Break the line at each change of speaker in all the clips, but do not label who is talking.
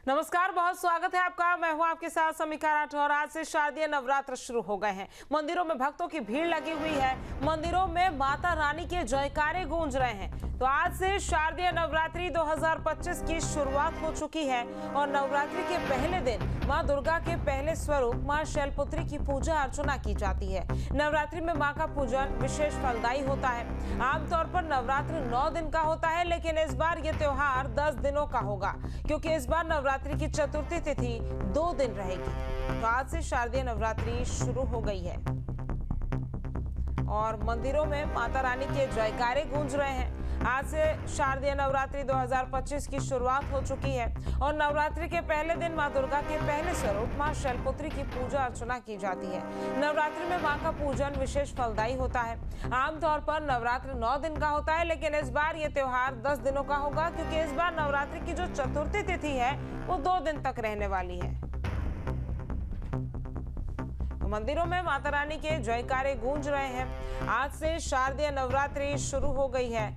नमस्कार, बहुत स्वागत है आपका। मैं हूं आपके साथ समीक्षा राठौर। आज से शारदीय नवरात्र शुरू हो गए हैं। मंदिरों में भक्तों की भीड़ लगी हुई है। मंदिरों में माता रानी के जयकारे गूंज रहे हैं। तो आज से शारदीय नवरात्रि 2025 की शुरुआत हो चुकी है और नवरात्रि के पहले दिन मां दुर्गा के पहले स्वरूप मां शैलपुत्री की पूजा अर्चना की जाती है। नवरात्रि में मां का पूजन विशेष फलदायी होता है। आमतौर पर नवरात्र 9 दिन का होता है, लेकिन इस बार ये त्योहार 10 दिनों का होगा, क्योंकि इस बार नवरात्रि की चतुर्थी तिथि 2 दिन रहेगी। तो आज से शारदीय नवरात्रि शुरू हो गई है और मंदिरों में माता रानी के जयकारे गूंज रहे हैं। आज से शारदीय नवरात्रि 2025 की शुरुआत हो चुकी है और नवरात्रि के पहले दिन मां दुर्गा के पहले स्वरूप मां शैलपुत्री की पूजा अर्चना की जाती है। नवरात्रि में मां का पूजन विशेष फलदायी होता है। आमतौर पर नवरात्र 9 दिन का होता है, लेकिन इस बार ये त्योहार 10 दिनों का होगा, क्योंकि इस बार नवरात्रि की जो चतुर्थी तिथि है वो 2 दिन तक रहने वाली है। तो मंदिरों में माता रानी के जयकारे गूंज रहे हैं। आज से शारदीय नवरात्रि शुरू हो गई है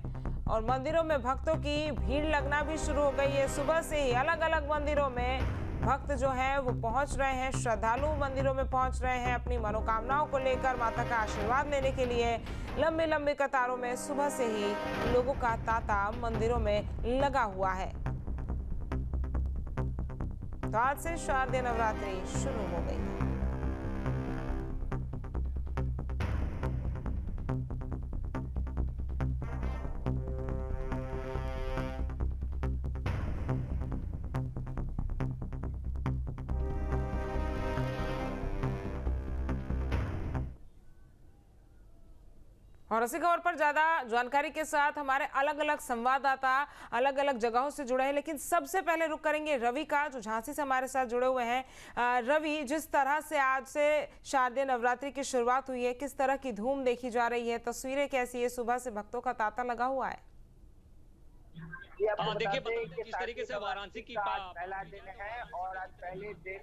और मंदिरों में भक्तों की भीड़ लगना भी शुरू हो गई है। सुबह से ही अलग अलग मंदिरों में भक्त जो हैं वो पहुंच रहे हैं। श्रद्धालु मंदिरों में पहुंच रहे हैं अपनी मनोकामनाओं को लेकर माता का आशीर्वाद लेने के लिए। लंबी लंबी कतारों में सुबह से ही लोगों का तांता मंदिरों में लगा हुआ है। तो आज से शारदीय नवरात्रि शुरू हो गई है। और इसी खबर पर ज्यादा जानकारी के साथ हमारे अलग अलग संवाददाता अलग अलग जगहों से जुड़े हैं, लेकिन सबसे पहले रुक करेंगे रवि का, जो झांसी से हमारे साथ जुड़े हुए हैं। रवि, जिस तरह से आज से शारदीय नवरात्रि की शुरुआत हुई है, किस तरह की धूम देखी जा रही है, तस्वीरें कैसी है? सुबह से भक्तों का तांता लगा हुआ है।
देखिए, जिस तरीके से वाराणसी की
पहला दिन है और आज पहले दिन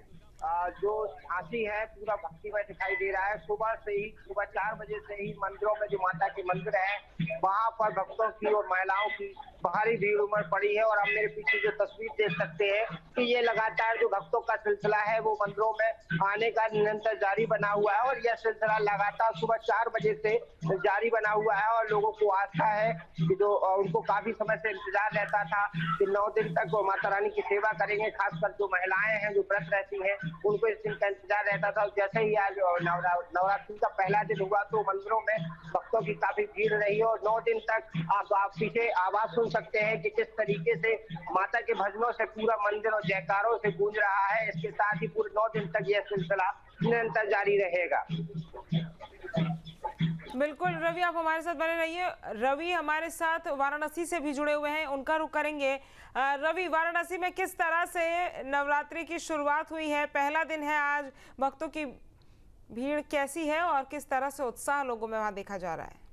जो झांसी है पूरा भक्तिमय दिखाई दे रहा है। सुबह 4 बजे से ही मंदिरों में जो माता के मंदिर है वहां पर भक्तों की और महिलाओं की भारी भीड़ उमड़ पड़ी है। और आप मेरे पीछे जो तस्वीर देख सकते हैं कि ये लगातार जो भक्तों का सिलसिला है वो मंदिरों में आने का निरंतर जारी बना हुआ है और यह सिलसिला लगातार सुबह 4 बजे से जारी बना हुआ है। और लोगों को आस्था है कि जो उनको काफी समय से इंतजार रहता था कि 9 दिन तक वो माता रानी की सेवा करेंगे। खासकर जो महिलाएं हैं जो व्रत रहती हैं उनको इस दिन का इंतजार रहता था। जैसे ही आज नवरात्रि का पहला दिन हुआ तो मंदिरों में भक्तों की काफी भीड़ रही और 9 दिन तक आप पीछे आवाज सुन सकते हैं कि किस तरीके से माता के भजनों से पूरा मंदिर और जयकारों से गूंज रहा है। इसके साथ ही पूरे 9 दिन तक यह सिलसिला निरंतर जारी रहेगा।
बिल्कुल रवि, आप हमारे साथ बने रहिए। रवि हमारे साथ वाराणसी से भी जुड़े हुए हैं, उनका रुख करेंगे। रवि, वाराणसी में किस तरह से नवरात्रि की शुरुआत हुई है? पहला दिन है आज, भक्तों की भीड़ कैसी है और किस तरह से उत्साह लोगों में वहां देखा जा रहा है?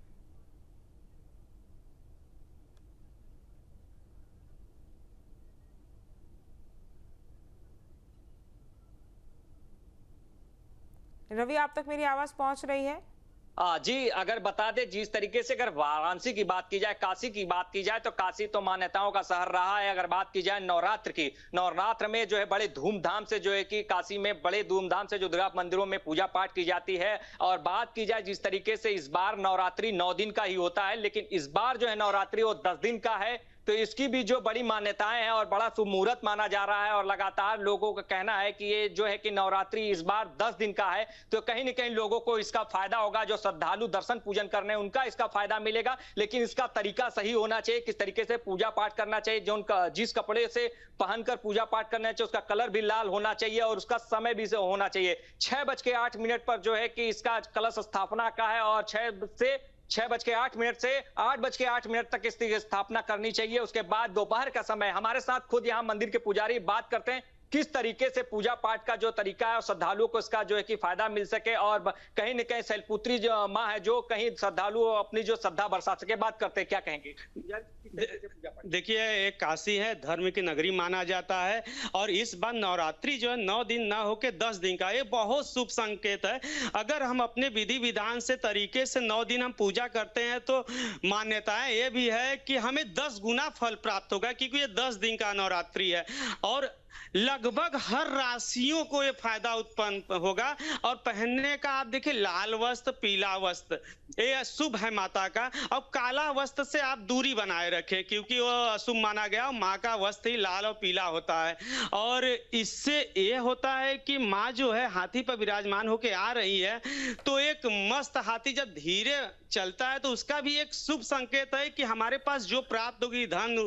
रवि, आप तक मेरी आवाज पहुंच रही है?
जी, अगर बता दें जिस तरीके से अगर वाराणसी की बात की जाए, काशी की बात की जाए, तो काशी तो मान्यताओं का शहर रहा है। अगर बात की जाए नवरात्र की, नवरात्र में जो है बड़े धूमधाम से जो है कि काशी में बड़े धूमधाम से जो दुर्गा मंदिरों में पूजा पाठ की जाती है। और बात की जाए जिस तरीके से इस बार नवरात्रि 9 दिन का ही होता है, लेकिन इस बार जो है नवरात्रि वो 10 दिन का है। तो इसकी भी जो बड़ी मान्यताएं हैं और बड़ा शुभ मुहूर्त माना जा रहा है और लगातार लोगों का कहना है कि ये जो है कि नवरात्रि इस बार 10 दिन का है। तो कहीं न कहीं लोगों को इसका फायदा होगा, जो श्रद्धालु दर्शन पूजन करने उनका इसका फायदा मिलेगा। लेकिन इसका तरीका सही होना चाहिए, किस तरीके से पूजा पाठ करना चाहिए, जो उनका जिस कपड़े से पहनकर पूजा पाठ करना चाहिए उसका कलर भी लाल होना चाहिए और उसका समय भी से होना चाहिए। 6:08 पर जो है कि इसका कलश स्थापना का है और 6:08 से 8:08 तक इसकी स्थापना करनी चाहिए। उसके बाद दोपहर का समय हमारे साथ खुद यहाँ मंदिर के पुजारी बात करते हैं किस तरीके से पूजा पाठ का जो तरीका है और श्रद्धालुओं को इसका जो है कि फायदा मिल सके और कहीं न कहीं शैलपुत्री जो माँ है जो कहीं श्रद्धालु अपनी जो श्रद्धा बरसा सके। बात करते हैं, क्या कहेंगे?
देखिए, एक काशी है, धर्म की नगरी माना जाता है और इस बार नवरात्रि जो है 9 दिन ना होके 10 दिन का, ये बहुत शुभ संकेत है। अगर हम अपने विधि विधान से तरीके से 9 दिन हम पूजा करते हैं तो मान्यताएं ये भी है कि हमें 10 गुना फल प्राप्त होगा, क्योंकि ये 10 दिन का नवरात्रि है। और लगभग हर राशियों को ये फायदा उत्पन्न होगा। और पहनने का आप देखिए, लाल वस्त्र, पीला वस्त्र ये शुभ है माता का। अब काला वस्त्र से आप दूरी बनाए रखें, क्योंकि वो अशुभ माना गया। माँ का वस्त्र ही लाल और पीला होता है, और इससे ये होता है कि माँ जो है हाथी पर विराजमान होके आ रही है, तो एक मस्त हाथी जब धीरे चलता है तो उसका भी एक शुभ संकेत है कि हमारे पास जो प्राप्त होगी, धन,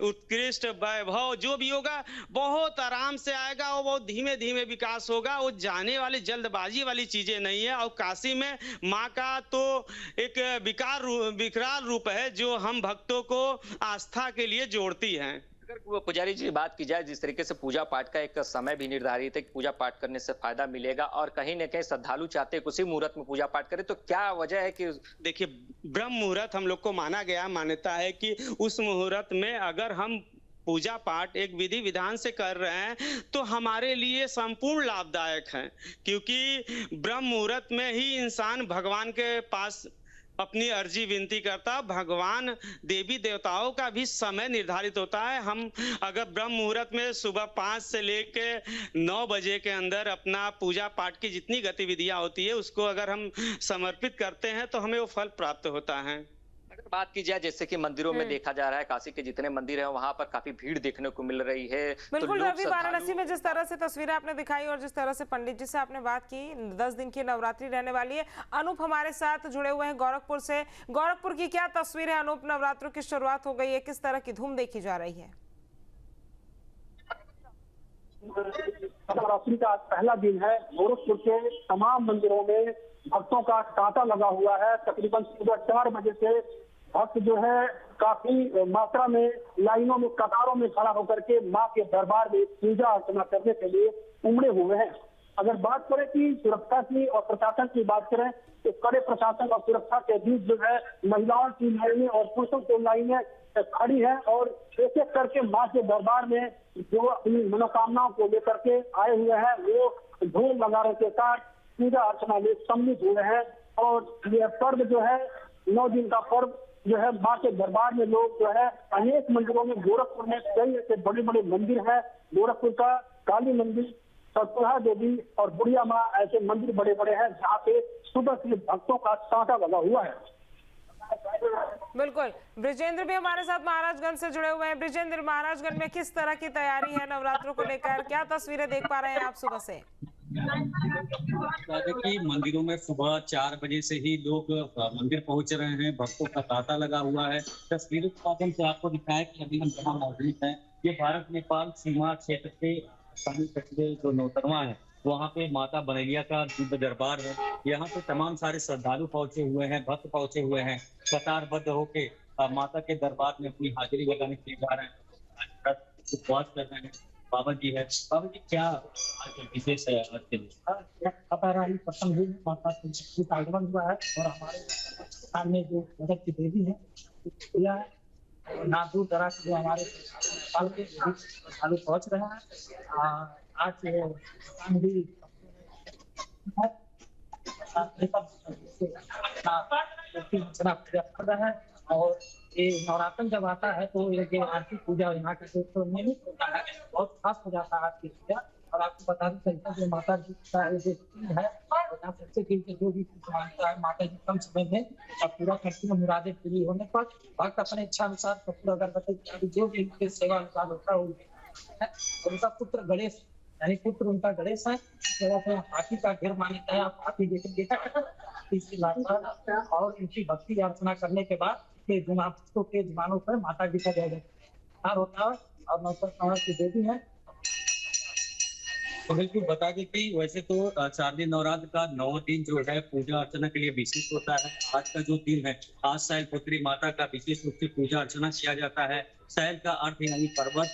उत्कृष्ट वैभव जो भी होगा, बहुत आराम से आएगा और बहुत धीमे धीमे विकास होगा। वो जाने वाली जल्दबाजी वाली चीजें नहीं है। और काशी में माँ का तो एक विकराल रूप है जो हम भक्तों को आस्था के लिए जोड़ती है।
अगर पुजारी जी बात की जाए, जिस तरीके से पूजा पाठ का एक समय भी निर्धारित है कि पूजा पाठ करने से फायदा मिलेगा, और कहीं न कहीं श्रद्धालु चाहते हैं उसी मुहूर्त में पूजा पाठ करें, तो क्या वजह है कि
देखिए, ब्रह्म मुहूर्त हम लोग को माना गया, मान्यता है कि उस मुहूर्त में अगर हम पूजा पाठ एक विधि विधान से कर रहे हैं तो हमारे लिए संपूर्ण लाभदायक है। क्योंकि ब्रह्म मुहूर्त में ही इंसान भगवान के पास अपनी अर्जी विनती करता है। भगवान देवी देवताओं का भी समय निर्धारित होता है। हम अगर ब्रह्म मुहूर्त में सुबह 5 से लेके 9 बजे के अंदर अपना पूजा पाठ की जितनी गतिविधियां होती है उसको अगर हम समर्पित करते हैं तो हमें वो फल प्राप्त होता है।
अगर बात की जाए, जैसे कि मंदिरों में देखा जा रहा है, काशी के जितने मंदिर हैं वहां पर काफी भीड़ देखने को मिल रही है।
बिल्कुल रवि, वाराणसी में जिस तरह से तस्वीरें आपने दिखाई और जिस तरह से पंडित जी से आपने बात की, 10 दिन की नवरात्रि रहने वाली है। अनूप हमारे साथ जुड़े हुए हैं गोरखपुर से। गोरखपुर की क्या तस्वीर है अनूप? नवरात्रों की शुरुआत हो गई है, किस तरह की धूम देखी जा रही है?
नवरात्रि का आज पहला दिन है। गोरखपुर के तमाम मंदिरों में भक्तों का तांता लगा हुआ है। तकरीबन सुबह 4 बजे से भक्त जो है काफी मात्रा में लाइनों में, कतारों में खड़ा होकर के मां के दरबार में पूजा अर्चना करने के लिए उमड़े हुए हैं। अगर बात करें कि सुरक्षा की और प्रशासन की बात करें तो कड़े प्रशासन और सुरक्षा के बीच जो है महिलाओं की लाइनें और पुरुषों की लाइनें खड़ी है, और एक एक करके मां के दरबार में जो अपनी मनोकामनाओं को लेकर के आए हुए हैं वो ढोल नगाड़ों के साथ पूजा अर्चना में सम्मिलित हुए हैं। और यह पर्व जो है 9 दिन का पर्व जो है मां के दरबार में लोग जो है अनेक मंदिरों में, गोरखपुर में कई ऐसे बड़े बड़े मंदिर हैं। गोरखपुर का काली मंदिर, सतपुड़ा देवी और बुढ़िया माँ ऐसे मंदिर बड़े बड़े हैं जहाँ पे सुबह से भक्तों का तांता लगा हुआ है।
बिल्कुल, ब्रिजेंद्र भी हमारे साथ महाराजगंज से जुड़े हुए हैं। ब्रिजेंद्र, महाराजगंज में किस तरह की तैयारी है नवरात्रों को लेकर? क्या तस्वीरें देख पा रहे हैं आप सुबह से?
कि मंदिरों में सुबह 4 बजे से ही लोग मंदिर पहुंच रहे हैं। भक्तों का तांता लगा हुआ है। तस्वीरों के माध्यम से आपको दिखाया कि अभी हम जहाँ मौजूद हैं, ये भारत नेपाल सीमा क्षेत्र के जो नौतरवा है वहाँ पे माता बनैया का दिव्य दरबार है। यहाँ पे तमाम सारे श्रद्धालु पहुंचे हुए हैं, भक्त पहुंचे हुए हैं, कतारबद्ध होके माता के दरबार में अपनी हाजिरी लगाने के लिए जा रहे हैं, उपवास कर रहे हैं। बाबा जी है, बाबा जी क्या विशेष है आज के लिए?
प्रथम दिन माता का आगमन हुआ है और हमारे सामने जो मदद की देवी है ना दूर दराज जो हमारे नेपाल के श्रद्धालु पहुंच रहे हैं। आज भी कर रहा है। और ये नवरात्र जब आता है तो ये आरती पूजा यहाँ का तो नियमित होता है, बहुत खास हो जाता है आरती पूजा। और आपको बता दें जो माता जी का जो है यहाँ सबसे जो भी मानता है माता जी कम समय में पूरा करती है। मुरादें पूरी होने पर भक्त अपने इच्छा अनुसार कपूर अगरबत्ती जो भी उनके सेवा अनुसार होता है उनका पुत्र गणेश, यानी पुत्र उनका गणेश है। जगह पे हाथी का घेर मान्यता है, आप हाथी देखेंगे और इनकी भक्ति अर्चना करने के बाद भक्तों के जुबानों पर माता जी का जय जयकार होता है और नवरात्र की देवी है।
तो बिल्कुल बता दें कि वैसे तो 4 दिन नवरात्र का 9 दिन जो है पूजा अर्चना के लिए विशेष होता है। आज का जो दिन है, आज शैलपुत्री माता का विशेष रूप से पूजा अर्चना किया जाता है। शैल का अर्थ यानी पर्वत,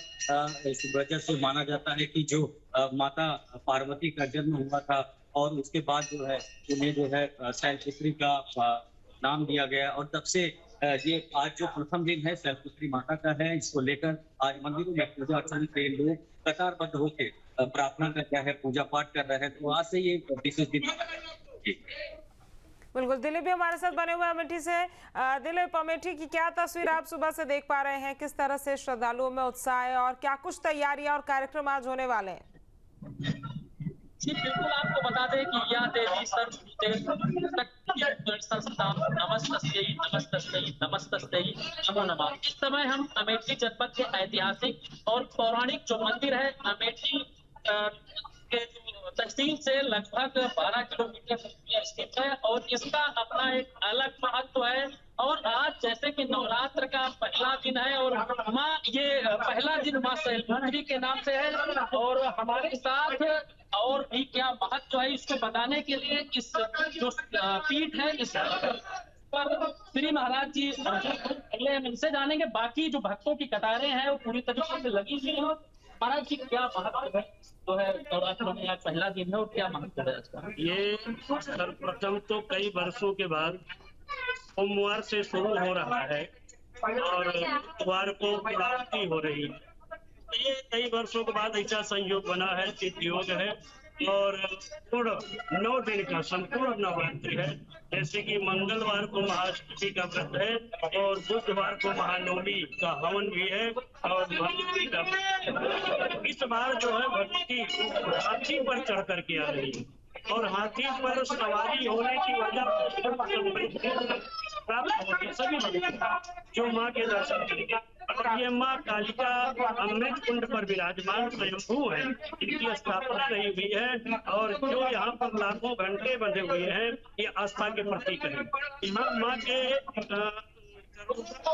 इस वजह से माना जाता है कि जो माता पार्वती का जन्म हुआ था और उसके बाद जो है उन्हें जो है शैलपुत्री का नाम दिया गया और तब से ये आज जो प्रथम दिन है शैलपुत्री माता का है। इसको लेकर आज मंदिरों में पूजा अर्चना के लोग कतारबद्ध होकर प्रार्थना कर रहे हैं, पूजा पाठ कर रहे हैं। तो आज से ये विशेष दिन
बिल्कुल, दिलीप भी हमारे साथ बने हुए अमेठी से। दिलीप, अमेठी की क्या तस्वीर आप सुबह से देख पा रहे हैं? किस तरह से श्रद्धालुओं में उत्साह है और क्या कुछ तैयारियां और कार्यक्रम आज होने वाले हैं?
जी बिल्कुल, आपको बता दें कि या देवी नमस्तस्यै नमो नमः। इस समय हम अमेठी जनपद के ऐतिहासिक और पौराणिक जो मंदिर है अमेठी के तहसील से लगभग 12 किलोमीटर स्थित है और इसका अपना एक अलग महत्व है। और आज जैसे कि नवरात्र का पहला दिन है और माँ ये पहला दिन माँ शैलपुत्री के नाम से है और हमारे साथ और भी क्या महत्व है इसको बताने के लिए इस जो पीठ है इस पर श्री महाराज जी पहले हम इनसे जानेंगे। बाकी जो भक्तों की कतारें हैं वो पूरी तरीके से लगी हुई है। महाराज जी क्या महत्व है जो है नवरात्र में आज पहला दिन है और क्या महत्व है इसका?
ये सर्वप्रथम तो कई वर्षों के बाद सोमवार से शुरू हो रहा है और बुधवार को पूर्णाहुति हो रही है। ये कई वर्षों के बाद ऐसा संयोग बना है, सिद्ध योग है और पूर्ण 9 दिन का संपूर्ण नवरात्रि है। जैसे कि मंगलवार को महाअष्टमी का व्रत है और बुधवार को महानवमी का हवन भी है और भगवती का व्रत है। इस बार जो है भगवती हाथी पर चढ़ करके आ रही है और हाथी पर सवारी होने की वजह प्राप्त होगी सभी जो माँ के दर्शन करेंगे। और ये माँ कालिका अमृत कुंड पर विराजमान स्वयंभू है, इनकी स्थापना नहीं हुई है और जो यहाँ पर लाखों घंटे बंधे हुए हैं ये आस्था के प्रतीक है। यहाँ माँ के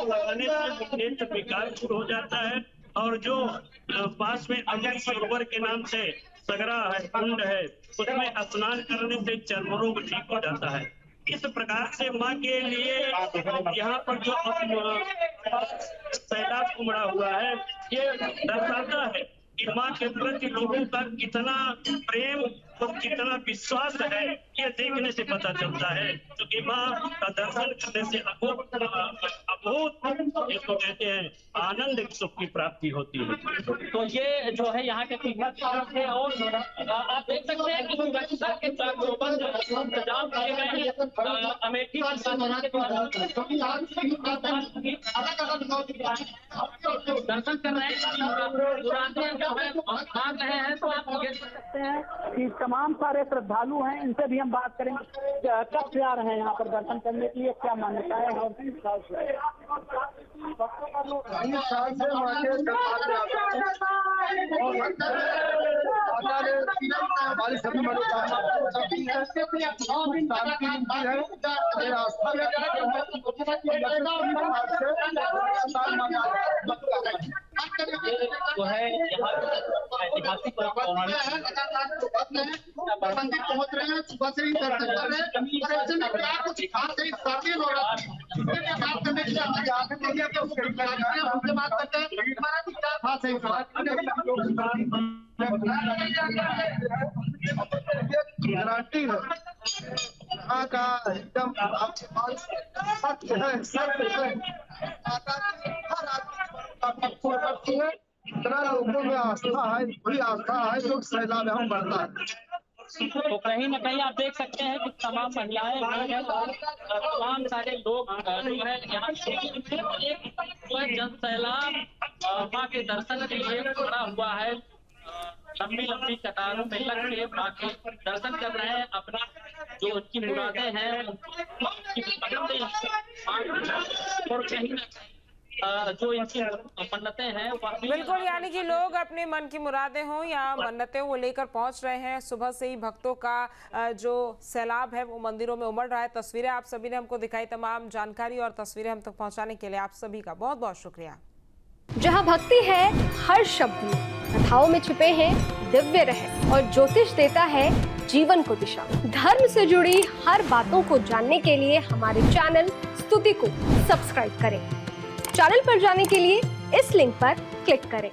लगाने से नेत्र विकार दूर हो जाता है और जो पास में अमृत सरोवर के नाम से सगरा है, कुंड है, उसमें स्नान करने से चर्म रोग ठीक हो जाता है। इस प्रकार से माँ के लिए यहाँ पर जो सैलाब उमड़ा हुआ है ये दर्शाता है कि माँ के प्रति लोगों का कितना प्रेम और कितना विश्वास है, ये देखने से पता चलता है। क्योंकि माँ का दर्शन करने से अभूत इसको कहते हैं आनंद सुख की प्राप्ति होती है।
तो ये जो है यहाँ के तीर्थ है और आप देख सकते हैं कि सुरक्षा के इंतजाम किए गए हैं अमेठी दर्शन कर रहे हैं तो आप देख सकते हैं
कि तमाम सारे श्रद्धालु हैं, इनसे भी हम बात करेंगे कब से आ रहे हैं यहाँ पर दर्शन करने के लिए, क्या मान्यता है और किस साल से?
हमारी सभी मनोकामना
जो है ऐतिहासिक
पहुंच रहे हैं, सुबह से ही दर्शन कर रहे हैं। कुछ खास बात करने के लिए उनसे बात करते हैं। खास गारंटी है यहाँ का एकदम सत्य है, सत्य है। इतना लोगों में आस्था है, बड़ी आस्था है, जो सैलाब हम बढ़ता है।
तो कहीं न कहीं आप देख सकते हैं कि तमाम महिलाएं तमाम सारे लोग जो है यहाँ एक जन सैलाब माँ के दर्शन के लिए खड़ा हुआ है। लंबी लंबी कतारों में लग के माँ के दर्शन कर रहे हैं, अपना जो उनकी मुरादें हैं और कहीं जो इनकी मन्नतें हैं
बिल्कुल, यानी कि लोग अपने मन की मुरादें हों या मन्नतें वो लेकर पहुंच रहे हैं। सुबह से ही भक्तों का जो सैलाब है वो मंदिरों में उमड़ रहा है। तस्वीरें आप सभी ने हमको दिखाई, तमाम जानकारी और तस्वीरें हम तक पहुंचाने के लिए आप सभी का बहुत बहुत शुक्रिया।
जहां भक्ति है हर शब्द में, कथाओं में छुपे हैं दिव्य रहस्य और ज्योतिष देता है जीवन को दिशा। धर्म से जुड़ी हर बातों को जानने के लिए हमारे चैनल स्तुति को सब्सक्राइब करें। चैनल पर जाने के लिए इस लिंक पर क्लिक करें।